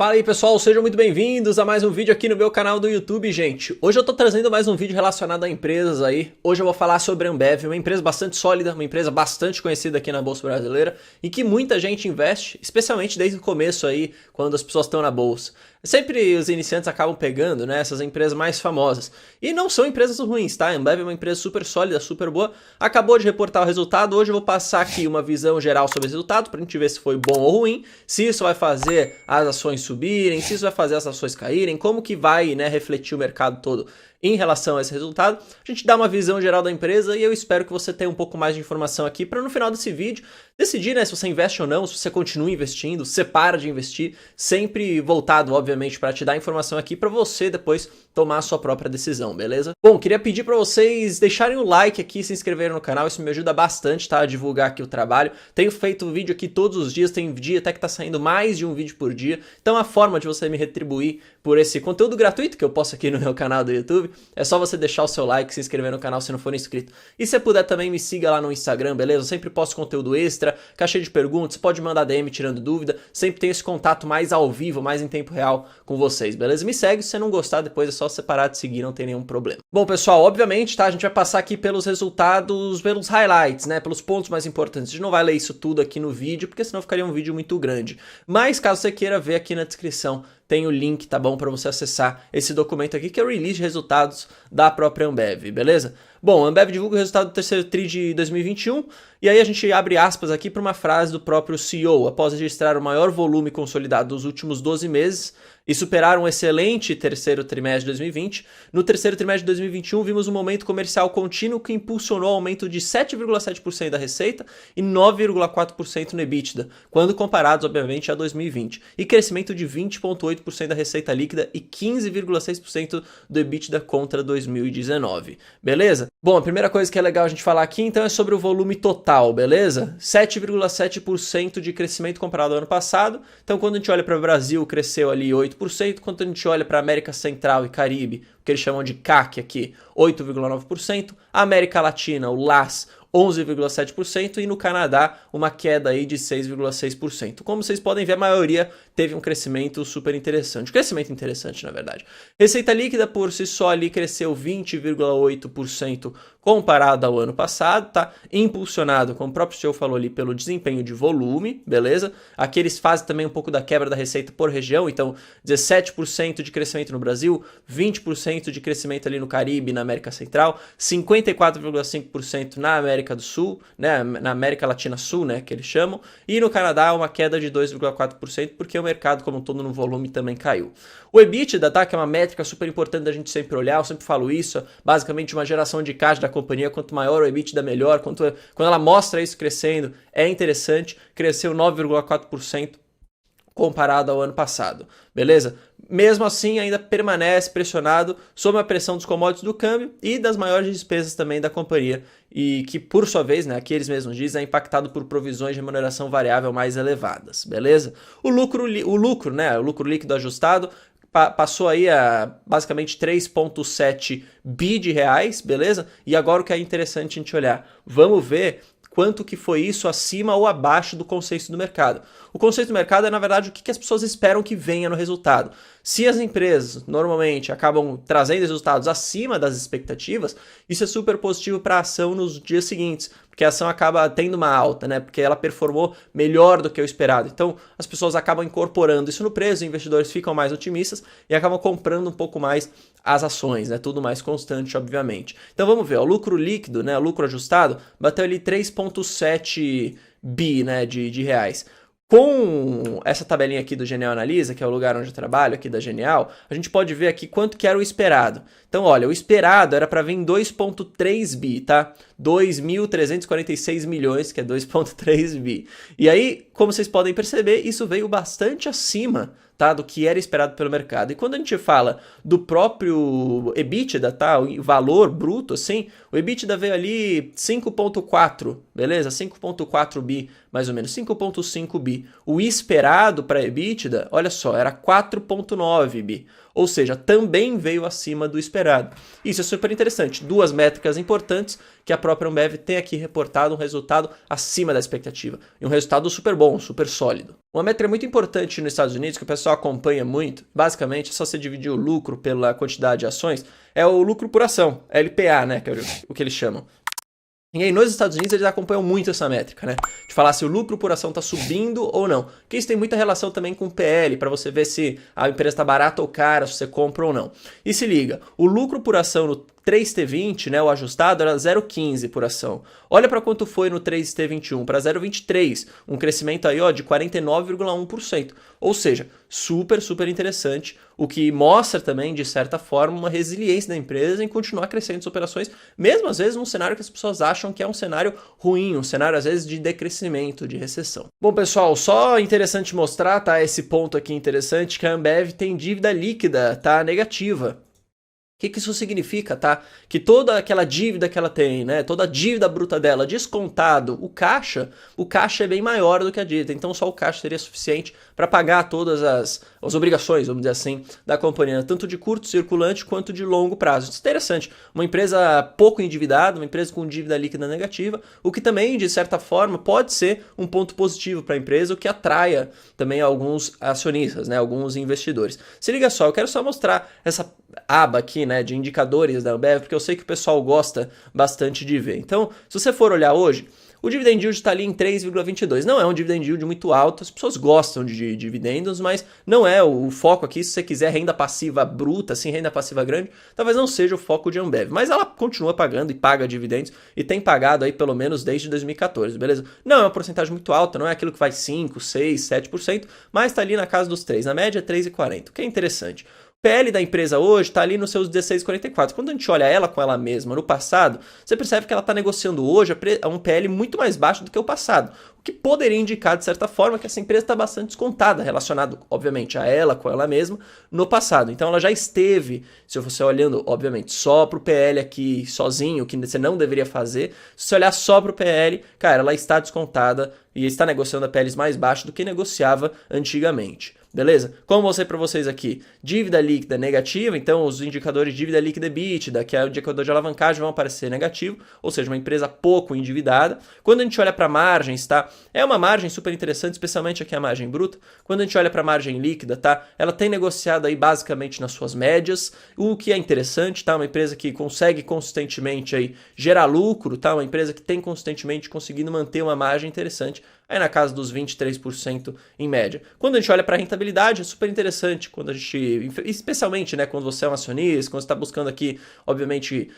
Fala aí pessoal, sejam muito bem-vindos a mais um vídeo aqui no meu canal do YouTube, gente. Hoje eu tô trazendo mais um vídeo relacionado a empresas aí. Hoje eu vou falar sobre a Ambev, uma empresa bastante sólida, uma empresa bastante conhecida aqui na Bolsa Brasileira e que muita gente investe, especialmente desde o começo aí, quando as pessoas estão na Bolsa. Sempre os iniciantes acabam pegando, né, essas empresas mais famosas. E não são empresas ruins, tá? A Ambev é uma empresa super sólida, super boa. Acabou de reportar o resultado. Hoje eu vou passar aqui uma visão geral sobre esse resultado, pra gente ver se foi bom ou ruim, se isso vai fazer as ações subirem, se isso vai fazer as ações caírem, como que vai, né, refletir o mercado todo em relação a esse resultado. A gente dá uma visão geral da empresa e eu espero que você tenha um pouco mais de informação aqui para no final desse vídeo decidir, né, se você investe ou não, se você continua investindo, se você para de investir, sempre voltado, obviamente, para te dar informação aqui para você depois tomar a sua própria decisão, beleza? Bom, queria pedir para vocês deixarem o like aqui, se inscreverem no canal, isso me ajuda bastante, tá, a divulgar aqui o trabalho. Tenho feito vídeo aqui todos os dias, tem dia até que tá saindo mais de um vídeo por dia, então a forma de você me retribuir por esse conteúdo gratuito que eu posto aqui no meu canal do YouTube é só você deixar o seu like, se inscrever no canal se não for inscrito. E se puder também me siga lá no Instagram, beleza? Eu sempre posto conteúdo extra, caixa de perguntas, pode mandar DM tirando dúvida, sempre tem esse contato mais ao vivo, mais em tempo real com vocês, beleza? Me segue, se você não gostar, depois é só você parar de seguir, não tem nenhum problema. Bom, pessoal, obviamente, tá? A gente vai passar aqui pelos resultados, pelos highlights, né? Pelos pontos mais importantes. A gente não vai ler isso tudo aqui no vídeo, porque senão ficaria um vídeo muito grande. Mas, caso você queira ver aqui na descrição, tem o link, tá bom, para você acessar esse documento aqui, que é o release de resultados da própria Ambev, beleza? Bom, a Ambev divulga o resultado do terceiro TRI de 2021, e aí a gente abre aspas aqui para uma frase do próprio CEO, após registrar o maior volume consolidado dos últimos 12 meses, e superar um excelente terceiro trimestre de 2020, no terceiro trimestre de 2021 vimos um momento comercial contínuo que impulsionou o aumento de 7,7% da receita e 9,4% no EBITDA, quando comparados, obviamente, a 2020, e crescimento de 20,8% da receita líquida e 15,6% do EBITDA contra 2019, beleza? Bom, a primeira coisa que é legal a gente falar aqui, então, é sobre o volume total, beleza? 7,7% de crescimento comparado ao ano passado, então quando a gente olha para o Brasil, cresceu ali 8%, quando a gente olha para a América Central e Caribe, o que eles chamam de CAC aqui, 8,9%, a América Latina, o LAS, 11,7% e no Canadá uma queda aí de 6,6%. Como vocês podem ver, a maioria teve um crescimento super interessante, crescimento interessante na verdade. Receita líquida por si só ali cresceu 20,8% comparado ao ano passado, tá? Impulsionado, como o próprio CEO falou ali, pelo desempenho de volume, beleza? Aqui eles fazem também um pouco da quebra da receita por região, então 17% de crescimento no Brasil, 20% de crescimento ali no Caribe e na América Central, 54,5% na América do Sul, né, na América Latina Sul, né, que eles chamam, e no Canadá uma queda de 2,4%, porque o mercado como um todo no volume também caiu. O EBITDA, tá, que é uma métrica super importante da gente sempre olhar, eu sempre falo isso, basicamente uma geração de caixa da companhia, quanto maior o EBITDA melhor, quando ela mostra isso crescendo, é interessante, cresceu 9,4% comparado ao ano passado, beleza? Mesmo assim, ainda permanece pressionado sob a pressão dos commodities do câmbio e das maiores despesas também da companhia, e que, por sua vez, né, aqui eles mesmos dizem, é impactado por provisões de remuneração variável mais elevadas, beleza? O lucro líquido ajustado passou aí a basicamente 3,7 bi de reais, beleza? E agora o que é interessante a gente olhar, vamos ver quanto que foi isso acima ou abaixo do consenso do mercado. O consenso do mercado é, na verdade, o que as pessoas esperam que venha no resultado. Se as empresas, normalmente, acabam trazendo resultados acima das expectativas, isso é super positivo para a ação nos dias seguintes, porque a ação acaba tendo uma alta, né? Porque ela performou melhor do que o esperado. Então, as pessoas acabam incorporando isso no preço, os investidores ficam mais otimistas e acabam comprando um pouco mais as ações, né? Tudo mais constante, obviamente. Então, vamos ver, o lucro líquido, né? O lucro ajustado, bateu ali 3,7 bi, né, de reais. Com essa tabelinha aqui do Genial Analisa, que é o lugar onde eu trabalho aqui da Genial, a gente pode ver aqui quanto que era o esperado. Então, olha, o esperado era para vir em 2,3 bi, tá? 2.346 milhões, que é 2,3 bi. E aí, como vocês podem perceber, isso veio bastante acima, tá, do que era esperado pelo mercado. E quando a gente fala do próprio EBITDA, tá, o valor bruto, assim, o EBITDA veio ali 5,4, beleza? 5,4 bi, mais ou menos, 5,5 bi. O esperado para EBITDA, olha só, era 4,9 bi. Ou seja, também veio acima do esperado. Isso é super interessante. Duas métricas importantes que a própria Ambev tem aqui reportado um resultado acima da expectativa. E um resultado super bom, super sólido. Uma métrica muito importante nos Estados Unidos, que o pessoal acompanha muito, basicamente é só você dividir o lucro pela quantidade de ações, é o lucro por ação, LPA, né, que é o que eles chamam. E aí, nos Estados Unidos, eles acompanham muito essa métrica, né? De falar se o lucro por ação está subindo ou não. Porque isso tem muita relação também com o PL, para você ver se a empresa está barata ou cara, se você compra ou não. E se liga, o lucro por ação no 3T20, né, o ajustado, era 0,15 por ação. Olha para quanto foi no 3T21, para 0,23, um crescimento aí ó, de 49,1%. Ou seja, super interessante, o que mostra também, de certa forma, uma resiliência da empresa em continuar crescendo as operações, mesmo às vezes num cenário que as pessoas acham que é um cenário ruim, um cenário às vezes de decrescimento, de recessão. Bom pessoal, só interessante mostrar, tá, esse ponto aqui interessante, que a Ambev tem dívida líquida, tá, negativa. O que isso significa, tá? Que toda aquela dívida que ela tem, né? Toda a dívida bruta dela, descontado o caixa é bem maior do que a dívida. Então só o caixa seria suficiente para pagar todas as obrigações, vamos dizer assim, da companhia, tanto de curto circulante quanto de longo prazo. Isso é interessante. Uma empresa pouco endividada, uma empresa com dívida líquida negativa, o que também, de certa forma, pode ser um ponto positivo para a empresa, o que atraia também alguns acionistas, né? Alguns investidores. Se liga só, eu quero só mostrar essa aba aqui, né, de indicadores da Ambev, porque eu sei que o pessoal gosta bastante de ver. Então, se você for olhar hoje, o dividend yield está ali em 3,22. Não é um dividend yield muito alto, as pessoas gostam de dividendos, mas não é o foco aqui. Se você quiser renda passiva bruta, assim, renda passiva grande, talvez não seja o foco de Ambev. Mas ela continua pagando e paga dividendos e tem pagado aí pelo menos desde 2014, beleza? Não é uma porcentagem muito alta, não é aquilo que vai 5, 6, 7%, mas está ali na casa dos 3%. Na média é 3,40, o que é interessante. O PL da empresa hoje está ali nos seus 16,44. Quando a gente olha ela com ela mesma no passado, você percebe que ela está negociando hoje a um PL muito mais baixo do que o passado. O que poderia indicar, de certa forma, que essa empresa está bastante descontada, relacionado, obviamente, a ela com ela mesma no passado. Então ela já esteve, se você olhando, obviamente, só para o PL aqui sozinho, que você não deveria fazer, se você olhar só para o PL, cara, ela está descontada e está negociando a PLs mais baixos do que negociava antigamente. Beleza? Como eu mostrei para vocês aqui, dívida líquida negativa, então os indicadores de dívida líquida EBITDA, que é o indicador de alavancagem, vão aparecer negativo, ou seja, uma empresa pouco endividada. Quando a gente olha para margens, tá? É uma margem super interessante, especialmente aqui a margem bruta. Quando a gente olha para a margem líquida, tá? Ela tem negociado aí basicamente nas suas médias, o que é interessante, tá? Uma empresa que consegue consistentemente aí gerar lucro, tá? Uma empresa que tem consistentemente conseguindo manter uma margem interessante, aí na casa dos 23% em média. Quando a gente olha para a rentabilidade, é super interessante, quando a gente, especialmente, né, quando você é um acionista, quando você está buscando aqui, obviamente,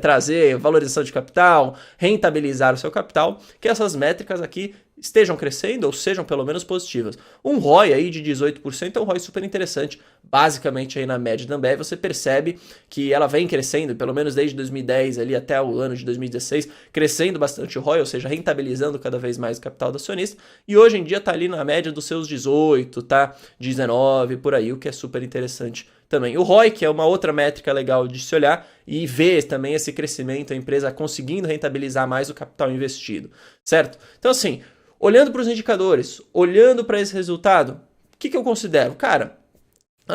trazer valorização de capital, rentabilizar o seu capital, que essas métricas aqui estejam crescendo ou sejam pelo menos positivas. Um ROI aí de 18% é um ROI super interessante, basicamente aí na média da Ambev você percebe que ela vem crescendo, pelo menos desde 2010 ali até o ano de 2016, crescendo bastante o ROI, ou seja, rentabilizando cada vez mais o capital do acionista, e hoje em dia está ali na média dos seus 18, tá? 19, por aí, o que é super interessante também. O ROI, que é uma outra métrica legal de se olhar e ver também esse crescimento, a empresa conseguindo rentabilizar mais o capital investido, certo? Então assim, olhando para os indicadores, olhando para esse resultado, o que eu considero? Cara, é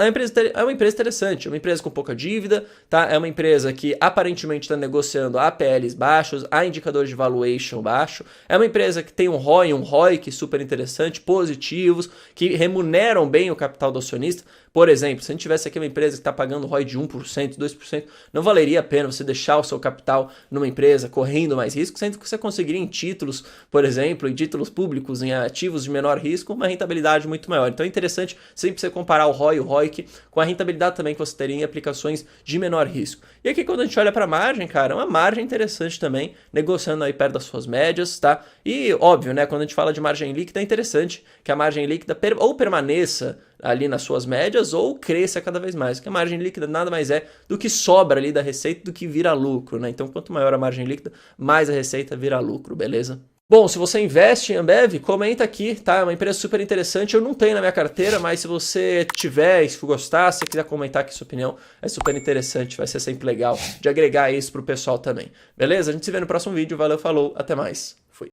uma empresa interessante, é uma empresa com pouca dívida, tá? É uma empresa que aparentemente está negociando a PLs baixos, a indicadores de valuation baixo, é uma empresa que tem um ROIC super interessante, positivos, que remuneram bem o capital do acionista. Por exemplo, se a gente tivesse aqui uma empresa que está pagando ROI de 1%, 2%, não valeria a pena você deixar o seu capital numa empresa correndo mais risco, sendo que você conseguiria em títulos, por exemplo, em títulos públicos, em ativos de menor risco, uma rentabilidade muito maior. Então é interessante sempre você comparar o ROI e o ROIC com a rentabilidade também que você teria em aplicações de menor risco. E aqui quando a gente olha para a margem, cara, é uma margem interessante também, negociando aí perto das suas médias, tá? E óbvio, né, quando a gente fala de margem líquida, é interessante que a margem líquida ou permaneça ali nas suas médias ou cresça cada vez mais, porque a margem líquida nada mais é do que sobra ali da receita do que vira lucro, né? Então quanto maior a margem líquida, mais a receita vira lucro, beleza? Bom, se você investe em Ambev, comenta aqui, tá? É uma empresa super interessante, eu não tenho na minha carteira, mas se você tiver, se gostar, se quiser comentar aqui sua opinião, é super interessante, vai ser sempre legal de agregar isso pro pessoal também, beleza? A gente se vê no próximo vídeo, valeu, falou, até mais, fui!